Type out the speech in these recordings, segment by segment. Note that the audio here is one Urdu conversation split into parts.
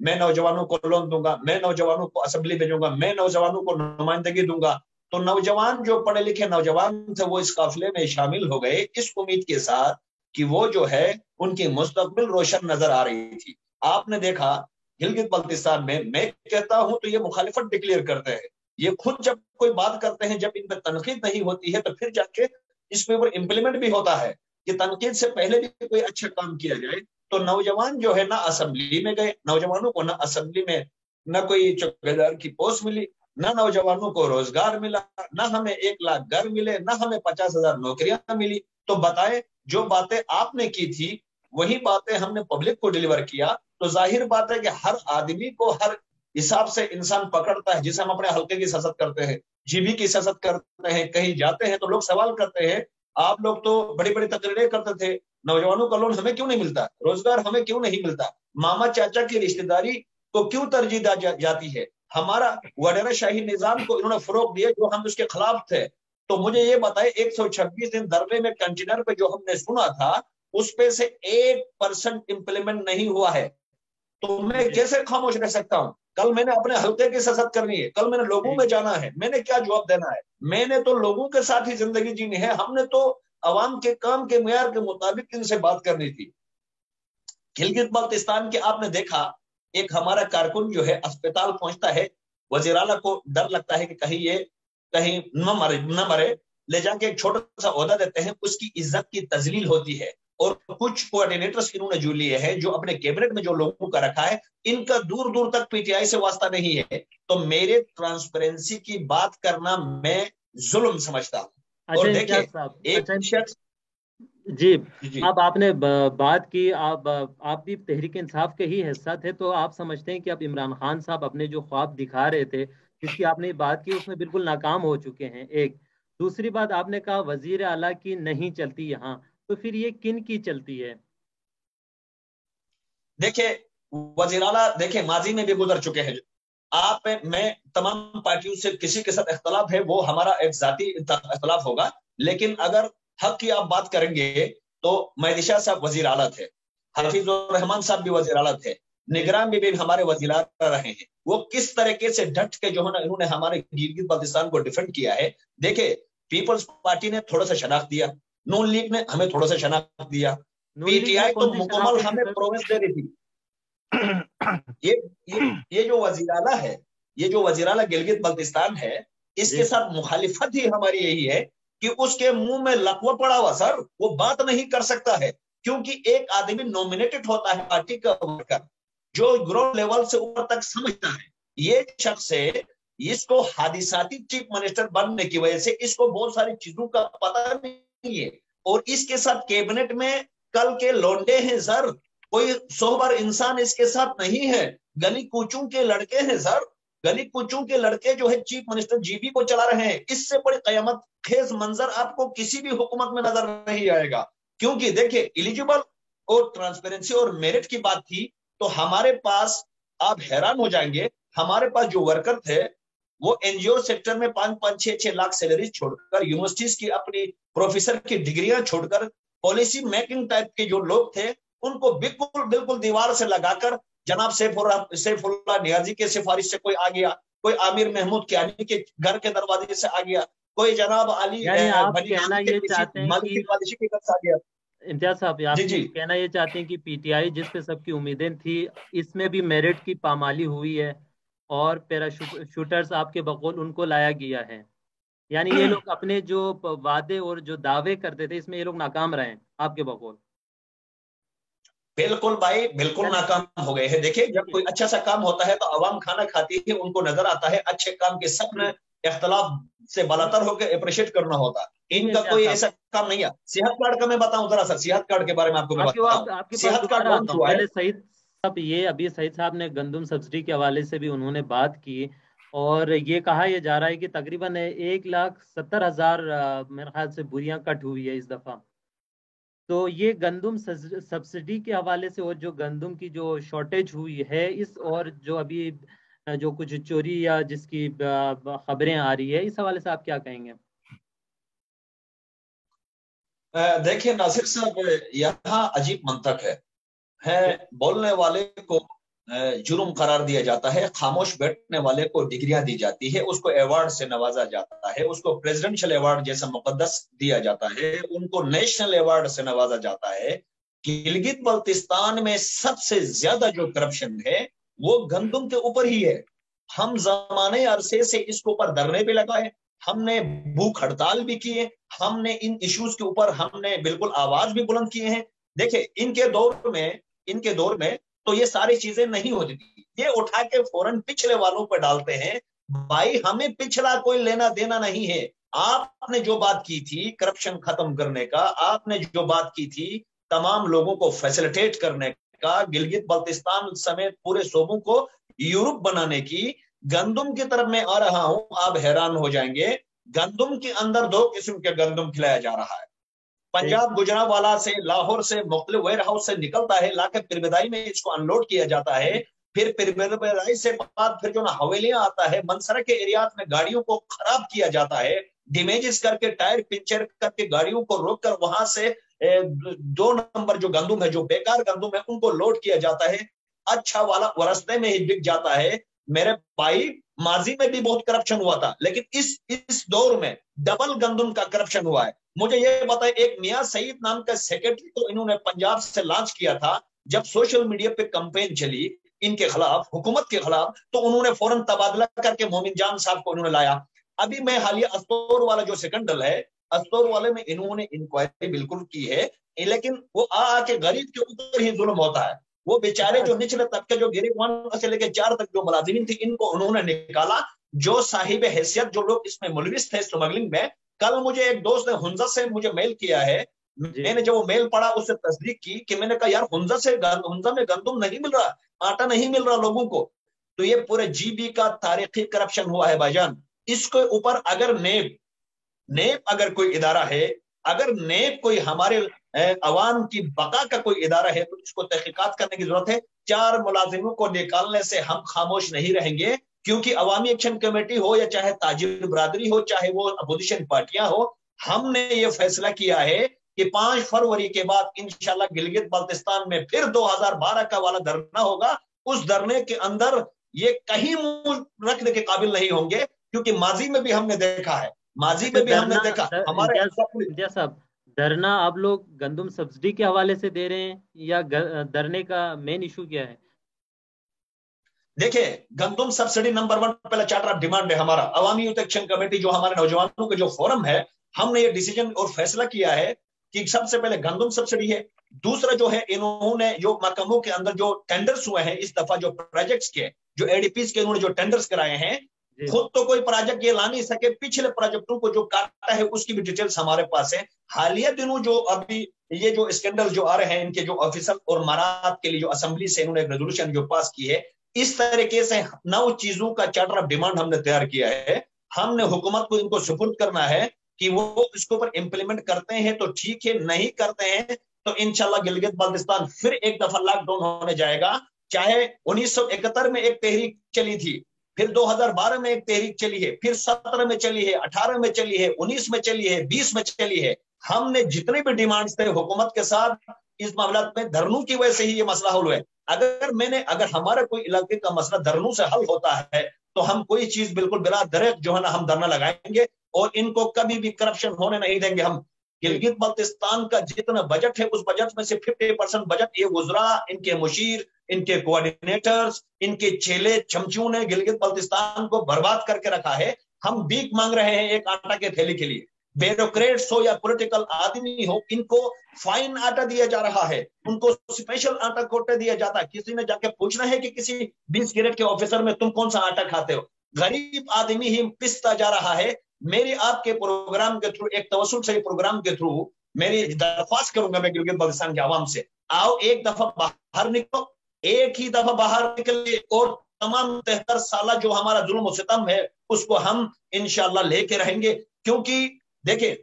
میں نوجوانوں کو لون دوں گا، میں نوجوانوں کو اسمبلی بھیجوں گا، میں نوجوانوں کو نمائندگی دوں گا. تو نوجوان جو پڑھے لکھے نوجوان تھے وہ اس قافلے میں شامل ہو گئے اس امید کے ساتھ کہ وہ جو ہے ان کی مستقبل روشن نظر آ رہی تھی. آپ نے دیکھا گلگت بلتستان میں کہتا ہوں تو یہ مخالفت ڈکلیئر کرتے ہیں، یہ خود جب کوئی بات کرتے ہیں، جب ان پہ تنقید نہیں ہوتی ہے تو پھر جا کے اس پہ امپلیمنٹ بھی ہوتا ہے کہ تنقید سے پہلے بھی کوئی اچھا کام کیا جائے. تو نوجوان جو ہے نہ اسمبلی میں گئے، نوجوانوں کو نہ اسمبلی میں نہ کوئی چوکیدار کی پوسٹ ملی، نہ نوجوانوں کو روزگار ملا، نہ ہمیں 1,00,000 گھر ملے، نہ ہمیں 50,000 نوکریاں ملی. تو بتائے جو باتیں آپ نے کی تھی وہی باتیں ہم نے پبلک کو ڈیلیور کیا. تو ظاہر بات ہے کہ ہر آدمی کو ہر حساب سے انسان پکڑتا ہے. جسے ہم اپنے حلقے کی سیاست کرتے ہیں، جی بی کی سیاست کرتے ہیں، کہیں جاتے ہیں تو لوگ سوال کرتے ہیں آپ لوگ تو بڑی بڑی تقریریں کرتے تھے، نوجوانوں کا لون ہمیں کیوں نہیں ملتا، روزگار ہمیں کیوں نہیں ملتا، ماما چاچا کی رشتہ داری کو کیوں ترجیح جاتی ہے، ہمارا وڈیرا شاہی نظام کو انہوں نے فروغ دیا جو ہم اس کے خلاف تھے. تو مجھے یہ بتائے 126 دن دھرنے میں کنٹینر پہ جو ہم نے سنا تھا اس پہ سے 1% امپلیمنٹ نہیں ہوا ہے. تو میں کیسے خاموش رہ سکتا ہوں؟ کل میں نے اپنے حلقے کی سیاست کرنی ہے، کل میں نے لوگوں میں جانا ہے، میں نے کیا جواب دینا ہے؟ میں نے تو لوگوں کے ساتھ ہی زندگی جینی ہے. ہم نے تو عوام کے کام کے معیار کے مطابق ان سے بات کرنی تھی. گلگت بلتستان کے آپ نے دیکھا ایک ہمارا کارکن جو ہے اسپتال پہنچتا ہے، وزیر اعلیٰ کو ڈر لگتا ہے کہ کہیں نہ مرے، لے جا کے ایک چھوٹا سا عہدہ دیتے ہیں، اس کی عزت کی تذلیل ہوتی ہے. اور کچھ کوآرڈینیٹرز انہوں نے جو لیے ہیں، جو اپنے کیبنٹ میں جو لوگوں کا رکھا ہے، ان کا دور دور تک پی ٹی آئی سے واسطہ نہیں ہے. تو میرے ٹرانسپیرنسی کی بات کرنا میں ظلم سمجھتا ہوں. اور دیکھیں ایک شخص جی اب آپ نے بات کی، آپ بھی تحریک انصاف کے ہی حصہ تھے، تو آپ سمجھتے ہیں کہ اب عمران خان صاحب اپنے جو خواب دکھا رہے تھے جس کی آپ نے بات کی اس میں بالکل ناکام ہو چکے ہیں. ایک دوسری بات آپ نے کہا وزیر اعلیٰ کی نہیں چلتی یہاں، تو پھر یہ کن کی چلتی ہے؟ دیکھیں وزیر اعلیٰ دیکھیں ماضی میں بھی گزر چکے ہیں. آپ میں تمام پارٹیوں سے کسی کے ساتھ اختلاف ہے، وہ ہمارا ایک ذاتی اختلاف ہوگا، لیکن اگر حق کی آپ بات کریں گے تو مہدی شاہ صاحب وزیر اعلیٰ تھے، حفیظ الرحمان صاحب بھی وزیر اعلیٰ تھے، نگران بھی ہمارے وزیر اعلیٰ رہے ہیں. وہ کس طریقے سے ڈٹ کے جو ہے نا انہوں نے ہمارے گلگت بلتستان کو ڈیفینڈ کیا ہے. دیکھیں پیپلز پارٹی نے تھوڑا سا شناخت دیا، نون لیگ نے ہمیں تھوڑا سا شناخت دیا، پی ٹی آئی تو مکمل ہمیں پرومس دے رہی تھی. یہ جو وزیر اعلیٰ ہے، یہ جو وزیر اعلیٰ گلگت بلتستان ہے، اس کے ساتھ مخالفت ہی ہماری یہی ہے کہ اس کے منہ میں لقوہ پڑا ہوا سر، وہ بات نہیں کر سکتا ہے، کیونکہ ایک آدمی نومینیٹڈ ہوتا ہے پارٹی کا ورکر جو گراؤنڈ لیول سے اوپر تک سمجھتا ہے. یہ شخص ہے، اس کو حادثاتی چیف منسٹر بننے کی وجہ سے اس کو بہت ساری چیزوں کا پتہ نہیں ہے، اور اس کے ساتھ کیبنٹ میں کل کے لونڈے ہیں سر، کوئی سوبر انسان اس کے ساتھ نہیں ہے، گلی کوچوں کے لڑکے ہیں سر، گلی کوچوں کے لڑکے جو ہے چیف منسٹر جی بی کو چلا رہے ہیں. اس سے بڑی قیامت خیز منظر آپ کو کسی بھی حکومت میں نظر نہیں آئے گا. کیونکہ دیکھیں ایلیجیبل اور ٹرانسپیرنسی اور میرٹ کی بات تھی تو ہمارے پاس آپ حیران ہو جائیں گے، ہمارے پاس جو ورکر تھے وہ این جی او سیکٹر میں 5-6 لاکھ سیلریز چھوڑ کر، یونیورسٹیز کی اپنی پروفیسر کی ڈگریاں چھوڑ کر، پالیسی میکنگ ٹائپ کے جو لوگ تھے ان کو بالکل دیوار سے لگا کر جناب سیف اللہ نیازی کے سفارش سے کوئی آ گیا، کوئی عامر محمود کیانی کے گھر کے دروازے سے آ گیا، کوئی جناب علی بنی غازی کے کسی مالکی پالیسی کے گھر سے آ گیا. امتیاز صاحب آپ کہنا یہ چاہتے ہیں کہ پی ٹی آئی جس پہ سب کی امیدیں تھی اس میں بھی میرٹ کی پامالی ہوئی ہے اور پیرا شوٹرز آپ کے بقول ان کو لایا گیا ہے، یعنی یہ لوگ اپنے جو وعدے اور جو دعوے کرتے تھے اس میں یہ لوگ ناکام رہے ہیں آپ کے بقول؟ بالکل بھائی، بالکل ناکام ہو گئے ہیں. دیکھیں جب کوئی اچھا سا کام ہوتا ہے تو عوام کھانا کھاتی ہے، ان کو نظر آتا ہے اچھے کام کے سب نے اختلاف سے بالاتر ہو کے اپریشیٹ کرنا ہوتا. ان کا کوئی ایسا کام نہیں ہے. صحت کارڈ کا میں بتاؤں ذرا سر، صحت کارڈ کے بارے میں آپ کو میں بتاؤں. صحت کارڈ لانچ ہوا ہے. سعید صاحب یہ ابھی سعید صاحب نے گندم سبسڈی کے حوالے سے بھی انہوں نے بات کی اور یہ کہا یہ جا رہا ہے کہ تقریباً 1,70,000 میرے خیال سے بوریاں کٹ ہوئی ہے اس دفعہ. تو یہ گندم سبسڈی کے حوالے سے اور جو گندم کی جو شارٹیج ہوئی ہے اس اور جو ابھی جو کچھ چوری یا جس کی خبریں آ رہی ہے اس حوالے سے آپ کیا کہیں گے؟ دیکھیں ناصر صاحب، یہاں عجیب منطق ہے بولنے والے کو جرم قرار دیا جاتا ہے، خاموش بیٹھنے والے کو ڈگریاں دی جاتی ہے، اس کو ایوارڈ سے نوازا جاتا ہے، اس کو پریزیڈنشل ایوارڈ جیسا مقدس دیا جاتا ہے، ان کو نیشنل ایوارڈ سے نوازا جاتا ہے۔ گلگت بلتستان میں سب سے زیادہ جو کرپشن ہے وہ گندم کے اوپر ہی ہے۔ ہم زمانے عرصے سے اس کے اوپر دھرنے بھی لگائے، ہم نے بھوک ہڑتال بھی کیے، ہم نے ان ایشوز کے اوپر ہم نے بالکل آواز بھی بلند کیے ہیں۔ دیکھیں ان کے دور میں تو یہ ساری چیزیں نہیں ہوتی تھی، یہ اٹھا کے فوراً پچھلے والوں پہ ڈالتے ہیں۔ بھائی ہمیں پچھلا کوئی لینا دینا نہیں ہے۔ آپ نے جو بات کی تھی کرپشن ختم کرنے کا، آپ نے جو بات کی تھی تمام لوگوں کو فیسیلیٹیٹ کرنے کا، گلگت بلتستان سمیت پورے صوبوں کو یورپ بنانے کی، گندم کی طرف میں آ رہا ہوں، آپ حیران ہو جائیں گے، گندم کے اندر 2 قسم کے گندم کھلایا جا رہا ہے۔ پنجاب گجرانوالہ سے، لاہور سے، مختلف ویئر ہاؤس سے نکلتا ہے، لا کے پربدائی میں اس کو انلوڈ کیا جاتا ہے، پھر پربدائی سے بعد پھر جو حویلیاں آتا ہے، منسرا کے ایریات میں گاڑیوں کو خراب کیا جاتا ہے، ڈیمیجز کر کے ٹائر پنچر کر کے گاڑیوں کو روک کر وہاں سے 2 نمبر جو گندم ہے، جو بیکار گندم ہے، ان کو لوڈ کیا جاتا ہے، اچھا والا رستے میں ہی بک جاتا ہے۔ میرے بھائی ماضی میں بھی بہت کرپشن ہوا تھا، لیکن اس دور میں ڈبل گندم کا کرپشن ہوا ہے۔ مجھے یہ بتائیں، ایک میاں سعید نام کا سیکرٹری تو انہوں نے پنجاب سے لانچ کیا تھا، جب سوشل میڈیا پہ کمپین چلی ان کے خلاف، حکومت کے خلاف، تو انہوں نے فوراً تبادلہ کر کے مومن جان صاحب کو انہوں نے لایا۔ ابھی میں حالیہ استور والا جو سیکنڈل ہے، استور والے میں انہوں نے انکوائری بالکل کی ہے، لیکن وہ آ کے غریب کے اوپر ہی ظلم ہوتا ہے۔ وہ بیچارے جو نچلے طبقے جو گریب 1 سے لے کے 4 تک جو ملازمین تھی، ان کو انہوں نے نکالا۔ جو صاحب حیثیت جو لوگ اس میں ملوث تھے اسمگلنگ میں، کل مجھے ایک دوست نے ہنزا سے مجھے میل کیا ہے، میں نے جب وہ میل پڑھا اس سے تصدیق کی کہ میں نے کہا یار ہنزا میں گندم نہیں مل رہا، آٹا نہیں مل رہا لوگوں کو۔ تو یہ پورے جی بی کا تاریخی کرپشن ہوا ہے بھائی جان۔ اس کے اوپر اگر نیب اگر کوئی ادارہ ہے، اگر نیب کوئی ہمارے عوام کی بقا کا کوئی ادارہ ہے، تو اس کو تحقیقات کرنے کی ضرورت ہے۔ 4 ملازموں کو نکالنے سے ہم خاموش نہیں رہیں گے، کیونکہ عوامی ایکشن کمیٹی ہو یا چاہے تاجر برادری ہو، چاہے وہ اپوزیشن پارٹیاں ہو، ہم نے یہ فیصلہ کیا ہے کہ 5 فروری کے بعد انشاءاللہ گلگت بلتستان میں پھر 2012 کا والا دھرنا ہوگا۔ اس دھرنے کے اندر یہ کہیں منہ رکھنے کے قابل نہیں ہوں گے، کیونکہ ماضی میں بھی ہم نے دیکھا ہے، ماضی میں بھی ہم نے دیکھا ہمارے صاحب دھرنا آپ لوگ گندم سبسڈی کے حوالے سے دے رہے ہیں یا دھرنے کا مین ایشو کیا ہے؟ دیکھیں گندم سبسڈی نمبر 1 پہلا چارٹر آف ڈیمانڈ ہے ہمارا، عوامی یوتھ ایکشن کمیٹی جو ہمارے نوجوانوں کے جو فورم ہے، ہم نے یہ ڈیسیجن اور فیصلہ کیا ہے کہ سب سے پہلے گندم سبسڈی ہے۔ دوسرا جو ہے انہوں نے جو محکموں کے اندر جو ٹینڈرز ہوئے ہیں اس دفعہ، جو پروجیکٹس کے جو اے ڈی پیز کے انہوں نے جو ٹینڈرز کرائے ہیں، خود تو کوئی پروجیکٹ یہ لا نہیں سکے، پچھلے پروجیکٹوں کو جو کاٹا ہے اس کی بھی ڈیٹیلز ہمارے پاس ہے۔ حالیہ دنوں جو ابھی یہ جو اسکینڈل جو آ رہے ہیں، ان کے جو آفیسر اور مارات کے لیے جو اسمبلی سے انہوں نے ایک ریزولوشن جو پاس کی ہے، اس طریقے سے 9 چیزوں کا چارٹر آف ڈیمانڈ ہم نے تیار کیا ہے۔ ہم نے حکومت کو ان کو سپرد کرنا ہے کہ وہ اس کے اوپر امپلیمنٹ کرتے ہیں تو ٹھیک ہے، نہیں کرتے ہیں تو انشاءاللہ گلگت بلتستان پھر ایک دفعہ لاک ڈاؤن ہونے جائے گا۔ چاہے 1971 میں ایک تحریک چلی تھی، پھر 2012 میں ایک تحریک چلی ہے، پھر 17 میں چلی ہے، 18 میں چلی ہے، 19 میں چلی ہے، 20 میں چلی ہے۔ ہم نے جتنے بھی ڈیمانڈز تھے حکومت کے ساتھ اس معاملات میں دھرنوں کی وجہ سے ہی یہ مسئلہ حل ہوا ہے۔ اگر ہمارا کوئی علاقے کا مسئلہ دھرنوں سے حل ہوتا ہے تو ہم کوئی چیز بالکل بلا دریغ جو ہے نا ہم دھرنا لگائیں گے، اور ان کو کبھی بھی کرپشن ہونے نہیں دیں گے۔ ہم گلگت بلتستان کا جتنا بجٹ ہے اس بجٹ میں سے 50% بجٹ یہ وزراء، ان کے مشیر، ان کے کوآرڈینیٹرز، ان کے چیلے چمچوں نے گلگت بلتستان کو برباد کر کے رکھا ہے۔ ہم بھیک مانگ رہے ہیں ایک آٹا کے تھیلی کے لیے، بیوروکریٹس ہو یا پولیٹیکل آدمی ہو، ان کو فائن آٹا دیا جا رہا ہے، ان کو اسپیشل آٹا کوٹے دیا جاتا ہے۔ کسی نے جا کے پوچھنا ہے کہ کسی 20 گریڈ کے آفیسر میں تم کون سا آٹا کھاتے ہو؟ غریب آدمی ہی پستا جا رہا ہے۔ میری آپ کے پروگرام کے تھرو، ایک توسل سے پروگرام کے تھرو میری درخواست کروں گا میں گلگت بلتستان کے عوام سے، آؤ ایک دفعہ باہر نکلو، ایک ہی دفعہ باہر نکلے، اور تمام 73 سالہ جو ہمارا ظلم و ستم ہے اس کو ہم انشاءاللہ لے کے رہیں گے۔ کیونکہ دیکھیں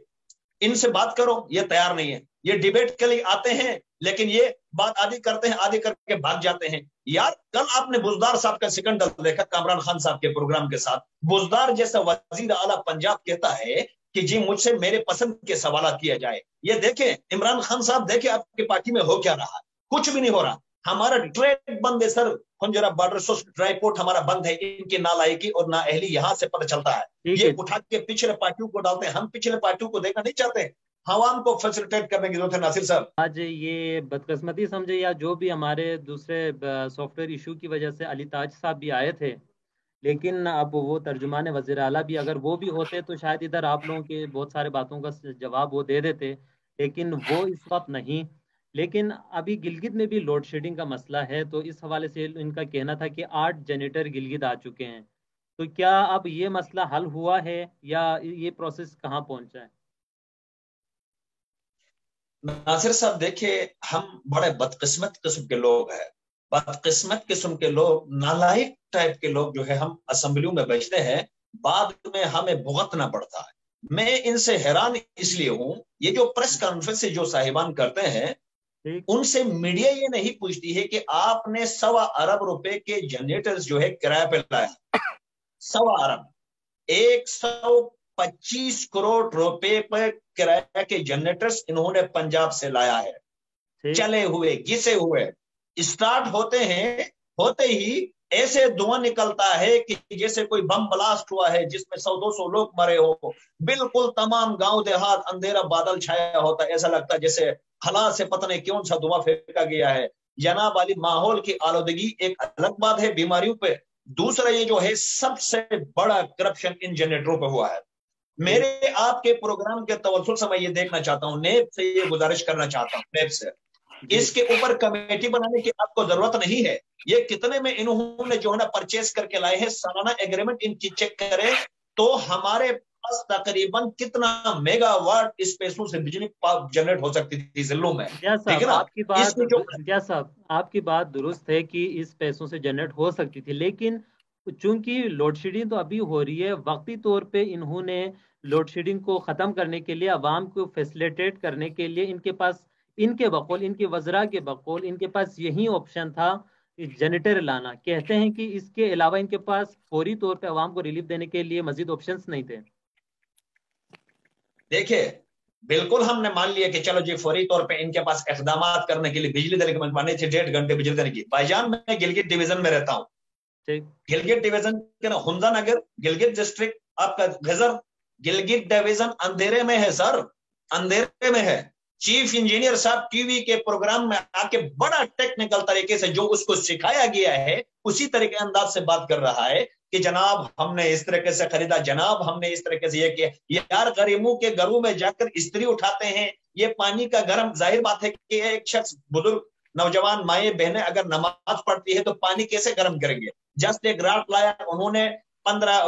ان سے بات کرو یہ تیار نہیں ہے، یہ ڈیبیٹ کے لیے آتے ہیں لیکن یہ بات آدھی کرتے ہیں، آدھی کر کے بھاگ جاتے ہیں۔ یار کل آپ نے بزدار صاحب کا سیکنڈل دیکھا کامران خان صاحب کے پروگرام کے ساتھ، بزدار جیسا وزیر اعلیٰ پنجاب کہتا ہے کہ جی مجھ سے میرے پسند کے سوالات کیا جائے۔ یہ دیکھیں عمران خان صاحب، دیکھیں آپ کی پارٹی میں ہو کیا رہا ہے، کچھ بھی نہیں ہو رہا۔ ہمارا ٹریڈ بند ہے سر، خنجرہ بارڈر ڈرائی پورٹ ہمارا بند ہے، ان کی نالائکی اور نااہلی یہاں سے پتہ چلتا ہے، یہ اٹھا کے پچھلے پارٹیوں کو ڈالتے ہیں، ہم پچھلے پارٹیوں کو دیکھنا نہیں چاہتے، عوام کو فیسلٹیٹ کرنے کی ضرورت ہے ناصر صاحب۔ آج یہ بدقسمتی سمجھے یا جو بھی ہمارے دوسرے سافٹ ویئر ایشو کی وجہ سے علی تاج صاحب بھی آئے تھے، لیکن اب وہ ترجمان وزیر اعلیٰ بھی اگر وہ بھی ہوتے تو شاید ادھر آپ لوگوں کے بہت سارے باتوں کا جواب وہ دے دیتے، لیکن وہ اس وقت نہیں۔ لیکن ابھی گلگت میں بھی لوڈ شیڈنگ کا مسئلہ ہے، تو اس حوالے سے ان کا کہنا تھا کہ 8 جنریٹر گلگت آ چکے ہیں، تو کیا اب یہ مسئلہ حل ہوا ہے یا یہ پروسیس کہاں پہنچا ہے؟ ناصر صاحب دیکھیے، ہم بڑے بدقسمت قسم کے لوگ ہیں، بدقسمت قسم کے لوگ، نالائق ٹائپ کے لوگ جو ہے ہم اسمبلیوں میں بیٹھتے ہیں، بعد میں ہمیں بھگتنا پڑتا ہے۔ میں ان سے حیران اس لیے ہوں، یہ جو پریس کانفرنس جو صاحبان کرتے ہیں، ان سے میڈیا یہ نہیں پوچھتی ہے کہ آپ نے 1.25 ارب روپے کے جنریٹرز جو ہے کرایہ پہ لایا، 1.25 ارب، 125 کروڑ روپے پر کرایہ کے جنریٹرز انہوں نے پنجاب سے لایا ہے، چلے ہوئے گھسے ہوئے، اسٹارٹ ہوتے ہی ایسے دھواں نکلتا ہے کہ جیسے کوئی بم بلاسٹ ہوا ہے جس میں 100-200 لوگ مرے ہو، بالکل تمام گاؤں دیہات اندھیرا بادل چھایا ہوتا ہے، ایسا لگتا ہے جیسے خلا سے پتہ نہیں کون سا دھواں پھینکا گیا ہے۔ جناب علی، ماحول کی آلودگی ایک الگ بات ہے بیماریوں پہ، دوسرا یہ جو ہے سب سے بڑا کرپشن ان جنریٹروں پہ ہوا ہے۔ میرے آپ کے پروگرام کے توسل سے میں یہ دیکھنا چاہتا ہوں، نیب سے یہ گزارش کرنا چاہتا ہوں، نیب سے اس کے اوپر کمیٹی بنانے کی آپ کو ضرورت نہیں ہے۔ یہ کتنے میں انہوں نے جو ہے نا پرچیز کر کے لائے ہیں، سالانہ ایگریمنٹ ان کی چیک کریں تو ہمارے پاس تقریباً کتنا میگا واٹ اس پیسوں سے بجلی جنریٹ ہو سکتی تھی ضلعوں میں، ٹھیک ہے نا؟ اس میں جو آپ کی بات درست ہے کہ اس پیسوں سے جنریٹ ہو سکتی تھی، لیکن چونکہ لوڈ شیڈنگ تو ابھی ہو رہی ہے، وقتی طور پہ انہوں نے لوڈ شیڈنگ کو ختم کرنے کے لیے، عوام کو فیسلیٹیٹ کرنے کے لیے، ان کے پاس، ان کے بقول، ان کے وزراء کے بقول، ان کے پاس یہی آپشن تھا جنریٹر لانا۔ کہتے ہیں کہ اس کے علاوہ ان کے پاس فوری طور پہ عوام کو ریلیف دینے کے لیے مزید آپشنز نہیں تھے۔ دیکھیں، بالکل ہم نے مان لیا کہ چلو جی فوری طور پہ ان کے پاس اقدامات کرنے کے لیے بجلی دینے کے منوانے تھے، 1.5 گھنٹے بجلی دینے کی۔ بھائی جان، میں گلگت ڈویژن میں رہتا ہوں، گلگت ڈویژن کے نا ہنزا نگر، گلگت ڈسٹرکٹ آپ کا گزر، گلگت ڈویژن اندھیرے میں ہے سر، اندھیرے میں ہے۔ چیف انجینئر صاحب ٹی وی کے پروگرام میں آ کے بڑا ٹیکنیکل طریقے سے جو اس کو سکھایا گیا ہے اسی طریقے انداز سے بات کر رہا ہے کہ جناب ہم نے اس طریقے سے خریدا، جناب ہم نے اس طریقے سے یہ کیا۔ یار، غریبوں کے گھروں میں جا کر استری اٹھاتے ہیں، یہ پانی کا گرم، ظاہر بات ہے کہ ایک شخص، بزرگ نوجوان مائیں بہنیں اگر نماز پڑھتی ہے تو پانی کیسے گرم کریں گے؟ جسٹ ایک راٹ لایا انہوں نے، 15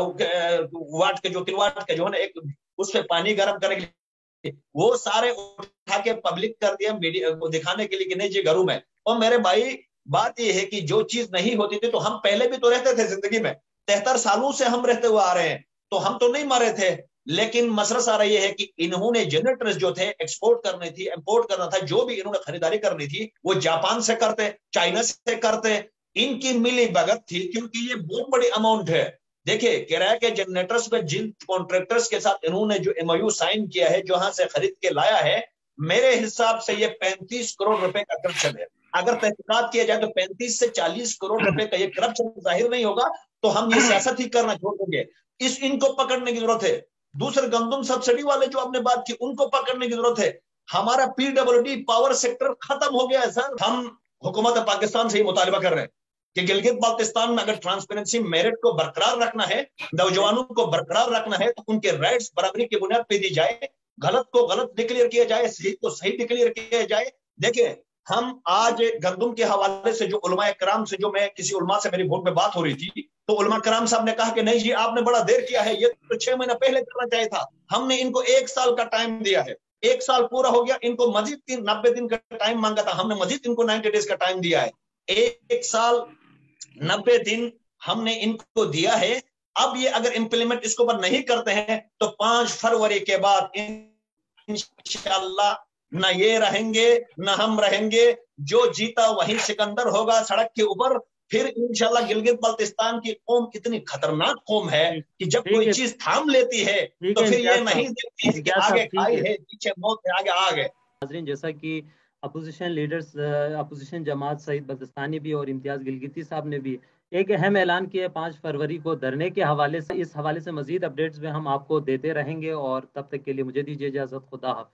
واٹ کے جو کلو واٹ کے جو ہے نا ایک اس پہ پانی گرم کرنے کے لیے، وہ سارے اٹھا کے پبلک کر دیا میڈیا کو دکھانے کے لیے کہ نہیں جی گھروں میں۔ اور میرے بھائی، بات یہ ہے کہ جو چیز نہیں ہوتی تھی تو ہم پہلے بھی تو رہتے تھے زندگی میں، 73 سالوں سے ہم رہتے ہوئے آ رہے ہیں، تو ہم تو نہیں مرے تھے۔ لیکن مسئلہ سارا یہ ہے کہ انہوں نے جنریٹرز جو تھے ایکسپورٹ کرنی تھی، امپورٹ کرنا تھا، جو بھی انہوں نے خریداری کرنی تھی وہ جاپان سے کرتے، چائنا سے کرتے، ان کی ملی بھگت تھی، کیونکہ یہ بہت بڑی اماؤنٹ ہے۔ دیکھیں، کرایہ کے جنریٹرز پہ جن کانٹریکٹرز کے ساتھ انہوں نے جو ایم او یو سائن کیا ہے، جہاں سے خرید کے لایا ہے، میرے حساب سے یہ 35 کروڑ روپے کا کرپشن ہے۔ اگر تحقیقات کیا جائے تو 35 سے 40 کروڑ روپے کا یہ کرپشن ظاہر نہیں ہوگا تو ہم یہ سیاست ہی کرنا چھوڑ دیں گے۔ ان کو پکڑنے کی ضرورت ہے۔ دوسرے گندم سبسڈی والے جو آپ نے بات کی، ان کو پکڑنے کی ضرورت ہے۔ ہمارا P W D power sector ختم ہو گیا ہے سر۔ ہم حکومت پاکستان سے ہی مطالبہ کر رہے ہیں کہ گلگت بلتستان میں اگر ٹرانسپیرنسی میرٹ کو برقرار رکھنا ہے، نوجوانوں کو برقرار رکھنا ہے، تو ان کے رائٹس برابری کی بنیاد پہ دی جائے، غلط کو غلط ڈکلیئر کیا جائے، صحیح کو صحیح ڈکلیئر کیا جائے۔ دیکھیں، ہم آج گندم کے حوالے سے جو علماء کرام سے، جو میں کسی علماء سے میری فون پہ بات ہو رہی تھی، تو علماء کرام صاحب نے کہا کہ نہیں جی آپ نے بڑا دیر کیا ہے، یہ تو 6 مہینہ پہلے کرنا چاہیے تھا۔ ہم نے ان کو 1 سال کا ٹائم دیا ہے، 1 سال پورا ہو گیا، ان کو مزید 90 دن کا ٹائم مانگا تھا، ہم نے مزید ان کو 90 ڈیز کا ٹائم دیا ہے۔ 1 سال 90 دن ہم نے ان کو دیا ہے۔ اب یہ اگر امپلیمنٹ اس کو پر نہیں کرتے ہیں تو 5 فروری کے بعد انشاءاللہ نہ یہ رہیں گے نہ ہم رہیں گے، جو جیتا وہی سکندر ہوگا سڑک کے اوپر۔ پھر انشاءاللہ گلگت بلتستان کی قوم اتنی خطرناک قوم ہے کہ جب کوئی چیز تھام لیتی ہے تو پھر یہ نہیں دیکھتی کہ آگے کھائی ہے، پیچھے موت ہے، آگے آگے۔ ناظرین، جیسا کہ اپوزیشن لیڈرز، اپوزیشن جماعت سعید بلتستانی بھی اور امتیاز گلگتی صاحب نے بھی ایک اہم اعلان کیا ہے 5 فروری کو دھرنے کے حوالے سے. اس حوالے سے مزید اپڈیٹس میں ہم آپ کو دیتے رہیں گے، اور تب تک کے لیے مجھے دیجیے اجازت. خدا حافظ.